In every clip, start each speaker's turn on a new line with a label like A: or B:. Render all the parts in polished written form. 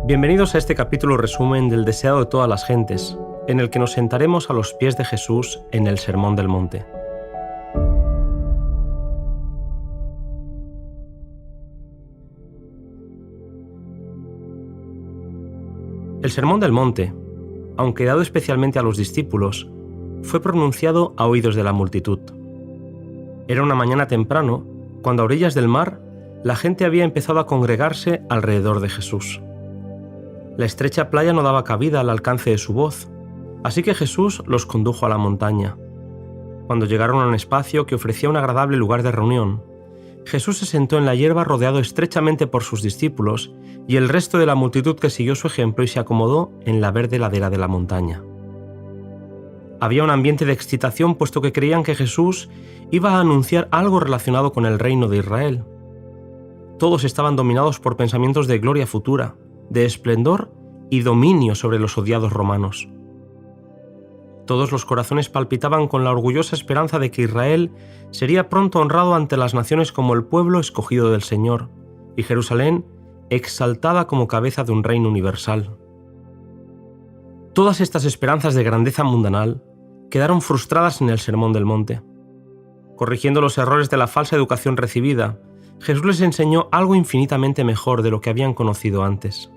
A: Bienvenidos a este capítulo resumen del deseado de todas las gentes, en el que nos sentaremos a los pies de Jesús en el Sermón del Monte. El Sermón del Monte, aunque dado especialmente a los discípulos, fue pronunciado a oídos de la multitud. Era una mañana temprano, cuando a orillas del mar, la gente había empezado a congregarse alrededor de Jesús. La estrecha playa no daba cabida al alcance de su voz, así que Jesús los condujo a la montaña. Cuando llegaron a un espacio que ofrecía un agradable lugar de reunión, Jesús se sentó en la hierba rodeado estrechamente por sus discípulos y el resto de la multitud que siguió su ejemplo y se acomodó en la verde ladera de la montaña. Había un ambiente de excitación puesto que creían que Jesús iba a anunciar algo relacionado con el reino de Israel. Todos estaban dominados por pensamientos de gloria futura, de esplendor y dominio sobre los odiados romanos. Todos los corazones palpitaban con la orgullosa esperanza de que Israel sería pronto honrado ante las naciones como el pueblo escogido del Señor, y Jerusalén exaltada como cabeza de un reino universal. Todas estas esperanzas de grandeza mundanal quedaron frustradas en el Sermón del Monte. Corrigiendo los errores de la falsa educación recibida, Jesús les enseñó algo infinitamente mejor de lo que habían conocido antes.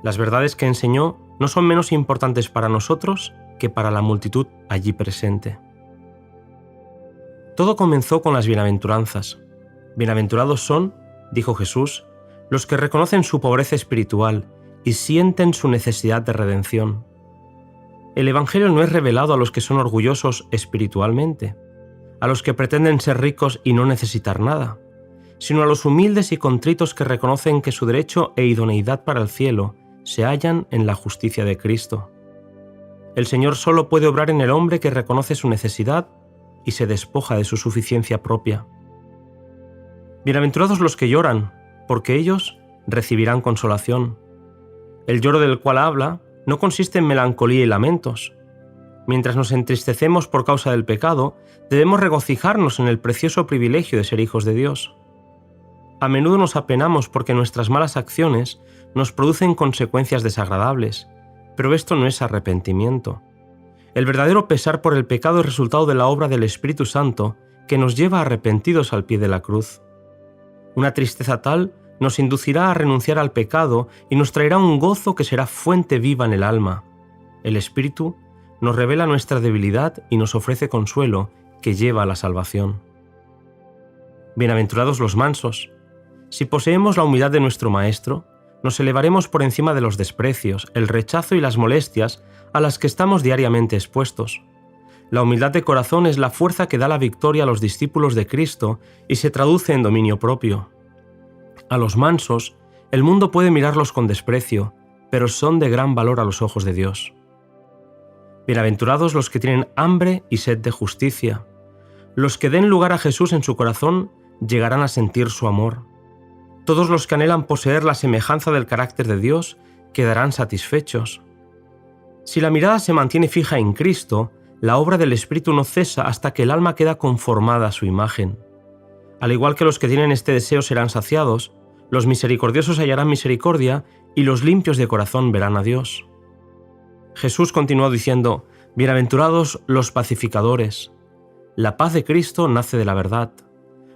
A: Las verdades que enseñó no son menos importantes para nosotros que para la multitud allí presente. Todo comenzó con las bienaventuranzas. Bienaventurados son, dijo Jesús, los que reconocen su pobreza espiritual y sienten su necesidad de redención. El Evangelio no es revelado a los que son orgullosos espiritualmente, a los que pretenden ser ricos y no necesitar nada, sino a los humildes y contritos que reconocen que su derecho e idoneidad para el cielo se hallan en la justicia de Cristo. El Señor solo puede obrar en el hombre que reconoce su necesidad y se despoja de su suficiencia propia. Bienaventurados los que lloran, porque ellos recibirán consolación. El lloro del cual habla no consiste en melancolía y lamentos. Mientras nos entristecemos por causa del pecado, debemos regocijarnos en el precioso privilegio de ser hijos de Dios. A menudo nos apenamos porque nuestras malas acciones nos producen consecuencias desagradables, pero esto no es arrepentimiento. El verdadero pesar por el pecado es resultado de la obra del Espíritu Santo que nos lleva arrepentidos al pie de la cruz. Una tristeza tal nos inducirá a renunciar al pecado y nos traerá un gozo que será fuente viva en el alma. El Espíritu nos revela nuestra debilidad y nos ofrece consuelo que lleva a la salvación. Bienaventurados los mansos. Si poseemos la humildad de nuestro Maestro, nos elevaremos por encima de los desprecios, el rechazo y las molestias a las que estamos diariamente expuestos. La humildad de corazón es la fuerza que da la victoria a los discípulos de Cristo y se traduce en dominio propio. A los mansos, el mundo puede mirarlos con desprecio, pero son de gran valor a los ojos de Dios. Bienaventurados los que tienen hambre y sed de justicia. Los que den lugar a Jesús en su corazón llegarán a sentir su amor. Todos los que anhelan poseer la semejanza del carácter de Dios quedarán satisfechos. Si la mirada se mantiene fija en Cristo, la obra del Espíritu no cesa hasta que el alma queda conformada a su imagen. Al igual que los que tienen este deseo serán saciados, los misericordiosos hallarán misericordia y los limpios de corazón verán a Dios. Jesús continuó diciendo: Bienaventurados los pacificadores. La paz de Cristo nace de la verdad.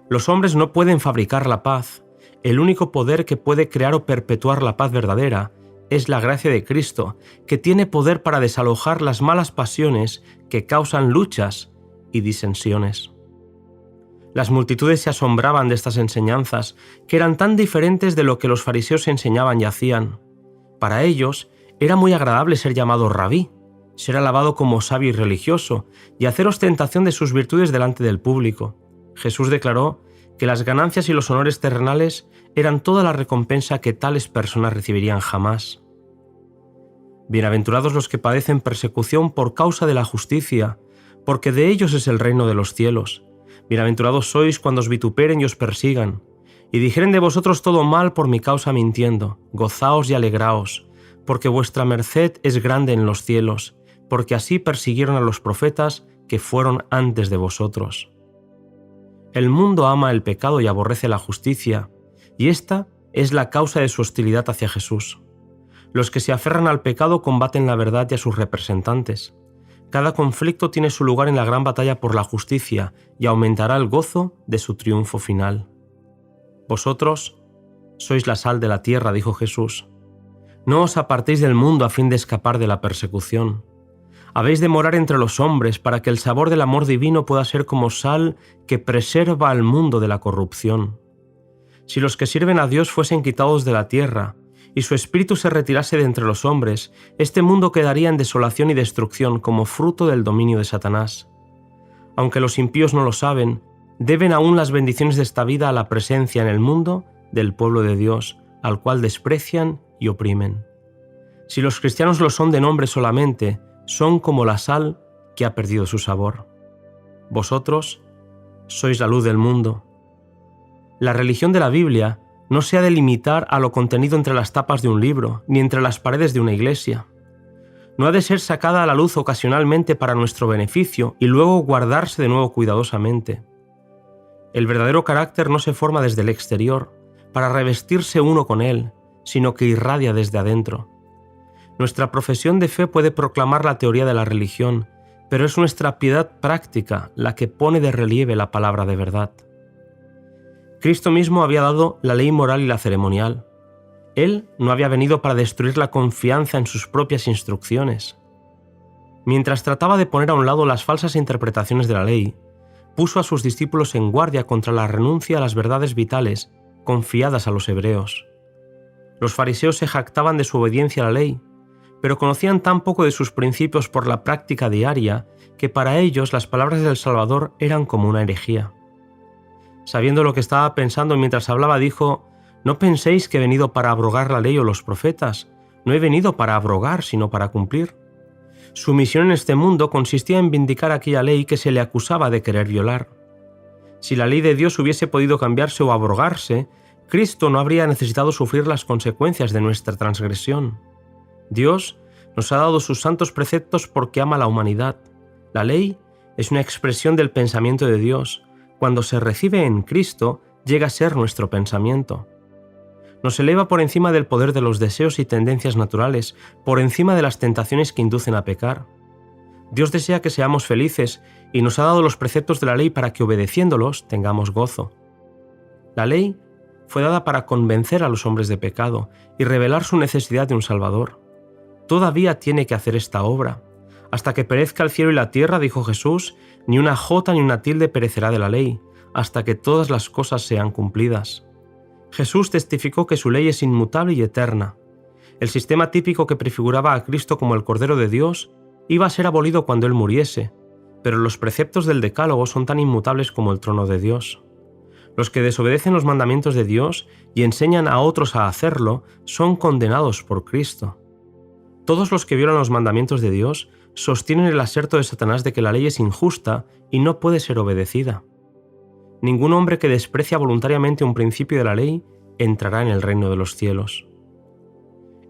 A: Los hombres no pueden fabricar la paz. El único poder que puede crear o perpetuar la paz verdadera es la gracia de Cristo, que tiene poder para desalojar las malas pasiones que causan luchas y disensiones. Las multitudes se asombraban de estas enseñanzas, que eran tan diferentes de lo que los fariseos enseñaban y hacían. Para ellos era muy agradable ser llamado rabí, ser alabado como sabio y religioso, y hacer ostentación de sus virtudes delante del público. Jesús declaró que las ganancias y los honores terrenales eran toda la recompensa que tales personas recibirían jamás. Bienaventurados los que padecen persecución por causa de la justicia, porque de ellos es el reino de los cielos. Bienaventurados sois cuando os vituperen y os persigan, y dijeren de vosotros todo mal por mi causa mintiendo. Gozaos y alegraos, porque vuestra merced es grande en los cielos, porque así persiguieron a los profetas que fueron antes de vosotros. El mundo ama el pecado y aborrece la justicia, y esta es la causa de su hostilidad hacia Jesús. Los que se aferran al pecado combaten la verdad y a sus representantes. Cada conflicto tiene su lugar en la gran batalla por la justicia y aumentará el gozo de su triunfo final. Vosotros sois la sal de la tierra, dijo Jesús. No os apartéis del mundo a fin de escapar de la persecución. Habéis de morar entre los hombres para que el sabor del amor divino pueda ser como sal que preserva al mundo de la corrupción. Si los que sirven a Dios fuesen quitados de la tierra, y su espíritu se retirase de entre los hombres, este mundo quedaría en desolación y destrucción como fruto del dominio de Satanás. Aunque los impíos no lo saben, deben aún las bendiciones de esta vida a la presencia en el mundo del pueblo de Dios, al cual desprecian y oprimen. Si los cristianos lo son de nombre solamente, son como la sal que ha perdido su sabor. Vosotros sois la luz del mundo. La religión de la Biblia no se ha de limitar a lo contenido entre las tapas de un libro, ni entre las paredes de una iglesia. No ha de ser sacada a la luz ocasionalmente para nuestro beneficio y luego guardarse de nuevo cuidadosamente. El verdadero carácter no se forma desde el exterior, para revestirse uno con él, sino que irradia desde adentro. Nuestra profesión de fe puede proclamar la teoría de la religión, pero es nuestra piedad práctica la que pone de relieve la palabra de verdad. Cristo mismo había dado la ley moral y la ceremonial. Él no había venido para destruir la confianza en sus propias instrucciones. Mientras trataba de poner a un lado las falsas interpretaciones de la ley, puso a sus discípulos en guardia contra la renuncia a las verdades vitales confiadas a los hebreos. Los fariseos se jactaban de su obediencia a la ley, pero conocían tan poco de sus principios por la práctica diaria que para ellos las palabras del Salvador eran como una herejía. Sabiendo lo que estaba pensando mientras hablaba, dijo: «No penséis que he venido para abrogar la ley o los profetas. No he venido para abrogar, sino para cumplir». Su misión en este mundo consistía en vindicar aquella ley que se le acusaba de querer violar. Si la ley de Dios hubiese podido cambiarse o abrogarse, Cristo no habría necesitado sufrir las consecuencias de nuestra transgresión. Dios nos ha dado sus santos preceptos porque ama a la humanidad. La ley es una expresión del pensamiento de Dios. Cuando se recibe en Cristo, llega a ser nuestro pensamiento. Nos eleva por encima del poder de los deseos y tendencias naturales, por encima de las tentaciones que inducen a pecar. Dios desea que seamos felices y nos ha dado los preceptos de la ley para que, obedeciéndolos, tengamos gozo. La ley fue dada para convencer a los hombres de pecado y revelar su necesidad de un Salvador. Todavía tiene que hacer esta obra. Hasta que perezca el cielo y la tierra, dijo Jesús, ni una jota ni una tilde perecerá de la ley, hasta que todas las cosas sean cumplidas. Jesús testificó que su ley es inmutable y eterna. El sistema típico que prefiguraba a Cristo como el Cordero de Dios iba a ser abolido cuando Él muriese, pero los preceptos del Decálogo son tan inmutables como el trono de Dios. Los que desobedecen los mandamientos de Dios y enseñan a otros a hacerlo son condenados por Cristo. Todos los que violan los mandamientos de Dios sostienen el aserto de Satanás de que la ley es injusta y no puede ser obedecida. Ningún hombre que desprecia voluntariamente un principio de la ley entrará en el reino de los cielos.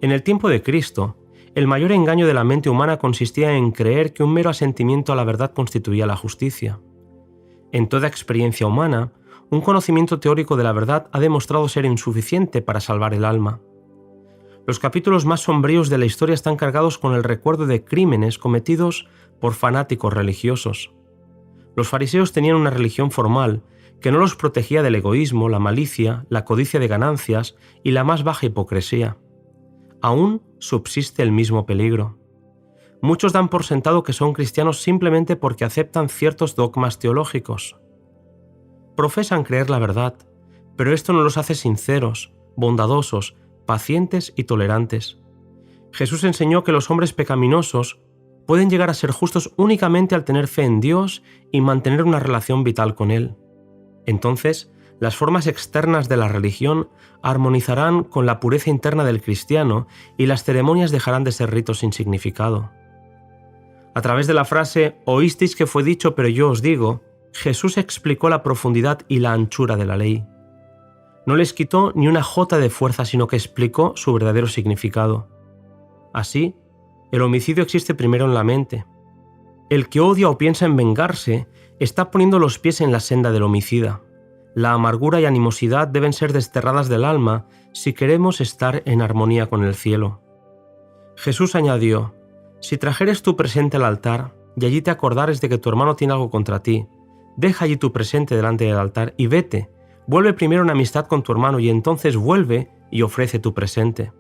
A: En el tiempo de Cristo, el mayor engaño de la mente humana consistía en creer que un mero asentimiento a la verdad constituía la justicia. En toda experiencia humana, un conocimiento teórico de la verdad ha demostrado ser insuficiente para salvar el alma. Los capítulos más sombríos de la historia están cargados con el recuerdo de crímenes cometidos por fanáticos religiosos. Los fariseos tenían una religión formal que no los protegía del egoísmo, la malicia, la codicia de ganancias y la más baja hipocresía. Aún subsiste el mismo peligro. Muchos dan por sentado que son cristianos simplemente porque aceptan ciertos dogmas teológicos. Profesan creer la verdad, pero esto no los hace sinceros, bondadosos, pacientes y tolerantes. Jesús enseñó que los hombres pecaminosos pueden llegar a ser justos únicamente al tener fe en Dios y mantener una relación vital con Él. Entonces, las formas externas de la religión armonizarán con la pureza interna del cristiano y las ceremonias dejarán de ser ritos sin significado. A través de la frase «Oísteis que fue dicho, pero yo os digo», Jesús explicó la profundidad y la anchura de la ley. No les quitó ni una jota de fuerza, sino que explicó su verdadero significado. Así, el homicidio existe primero en la mente. El que odia o piensa en vengarse está poniendo los pies en la senda del homicida. La amargura y animosidad deben ser desterradas del alma si queremos estar en armonía con el cielo. Jesús añadió: «Si trajeres tu presente al altar, y allí te acordares de que tu hermano tiene algo contra ti, deja allí tu presente delante del altar y vete, vuelve primero en amistad con tu hermano y entonces vuelve y ofrece tu presente».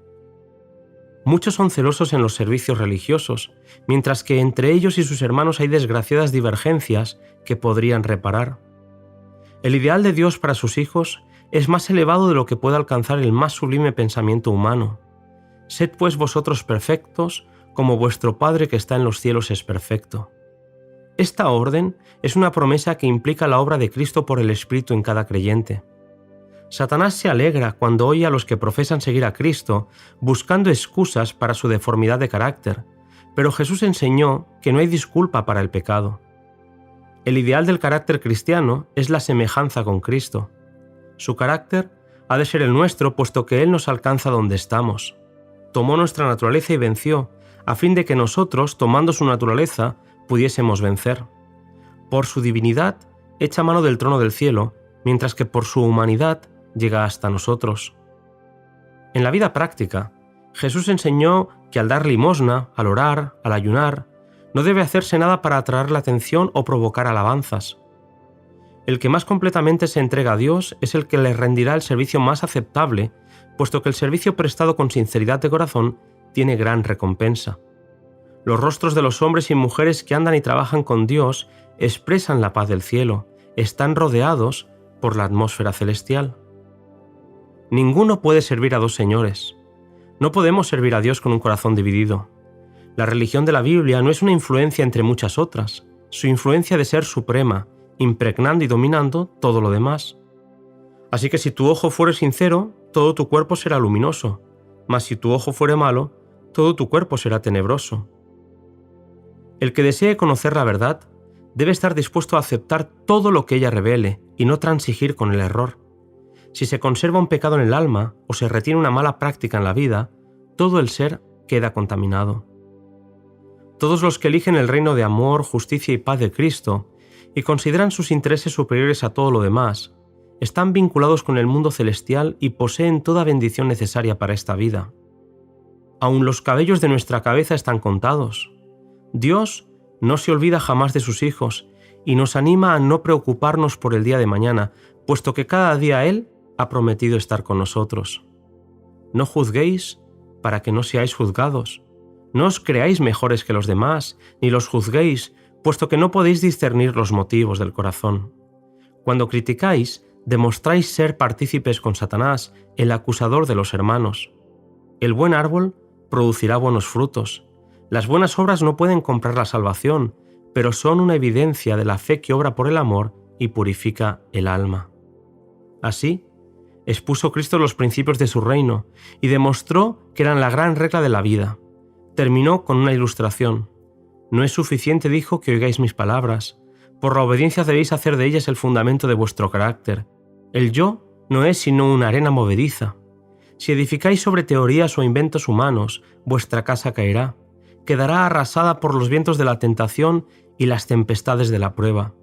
A: Muchos son celosos en los servicios religiosos, mientras que entre ellos y sus hermanos hay desgraciadas divergencias que podrían reparar. El ideal de Dios para sus hijos es más elevado de lo que puede alcanzar el más sublime pensamiento humano. Sed pues vosotros perfectos, como vuestro Padre que está en los cielos es perfecto. Esta orden es una promesa que implica la obra de Cristo por el Espíritu en cada creyente. Satanás se alegra cuando oye a los que profesan seguir a Cristo buscando excusas para su deformidad de carácter, pero Jesús enseñó que no hay disculpa para el pecado. El ideal del carácter cristiano es la semejanza con Cristo. Su carácter ha de ser el nuestro, puesto que Él nos alcanza donde estamos. Tomó nuestra naturaleza y venció, a fin de que nosotros, tomando su naturaleza, pudiésemos vencer. Por su divinidad, echa mano del trono del cielo, mientras que por su humanidad llega hasta nosotros. En la vida práctica, Jesús enseñó que al dar limosna, al orar, al ayunar, no debe hacerse nada para atraer la atención o provocar alabanzas. El que más completamente se entrega a Dios es el que le rendirá el servicio más aceptable, puesto que el servicio prestado con sinceridad de corazón tiene gran recompensa. Los rostros de los hombres y mujeres que andan y trabajan con Dios expresan la paz del cielo, están rodeados por la atmósfera celestial. Ninguno puede servir a dos señores. No podemos servir a Dios con un corazón dividido. La religión de la Biblia no es una influencia entre muchas otras. Su influencia ha de ser suprema, impregnando y dominando todo lo demás. Así que si tu ojo fuere sincero, todo tu cuerpo será luminoso, mas si tu ojo fuere malo, todo tu cuerpo será tenebroso. El que desee conocer la verdad debe estar dispuesto a aceptar todo lo que ella revele y no transigir con el error. Si se conserva un pecado en el alma o se retiene una mala práctica en la vida, todo el ser queda contaminado. Todos los que eligen el reino de amor, justicia y paz de Cristo y consideran sus intereses superiores a todo lo demás, están vinculados con el mundo celestial y poseen toda bendición necesaria para esta vida. Aun los cabellos de nuestra cabeza están contados. Dios no se olvida jamás de sus hijos y nos anima a no preocuparnos por el día de mañana, puesto que cada día Él ha prometido estar con nosotros. No juzguéis para que no seáis juzgados. No os creáis mejores que los demás, ni los juzguéis, puesto que no podéis discernir los motivos del corazón. Cuando criticáis, demostráis ser partícipes con Satanás, el acusador de los hermanos. El buen árbol producirá buenos frutos. Las buenas obras no pueden comprar la salvación, pero son una evidencia de la fe que obra por el amor y purifica el alma. Así, expuso Cristo los principios de su reino y demostró que eran la gran regla de la vida. Terminó con una ilustración. No es suficiente, dijo, que oigáis mis palabras. Por la obediencia debéis hacer de ellas el fundamento de vuestro carácter. El yo no es sino una arena movediza. Si edificáis sobre teorías o inventos humanos, vuestra casa caerá. Quedará arrasada por los vientos de la tentación y las tempestades de la prueba.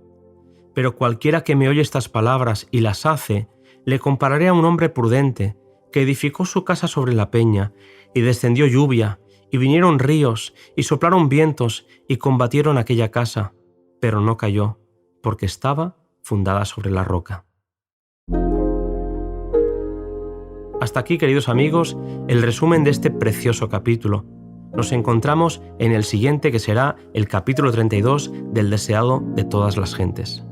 A: Pero cualquiera que me oye estas palabras y las hace, le compararé a un hombre prudente que edificó su casa sobre la peña, y descendió lluvia, y vinieron ríos, y soplaron vientos, y combatieron aquella casa, pero no cayó, porque estaba fundada sobre la roca. Hasta aquí, queridos amigos, el resumen de este precioso capítulo. Nos encontramos en el siguiente, que será el capítulo 32 del deseado de todas las gentes.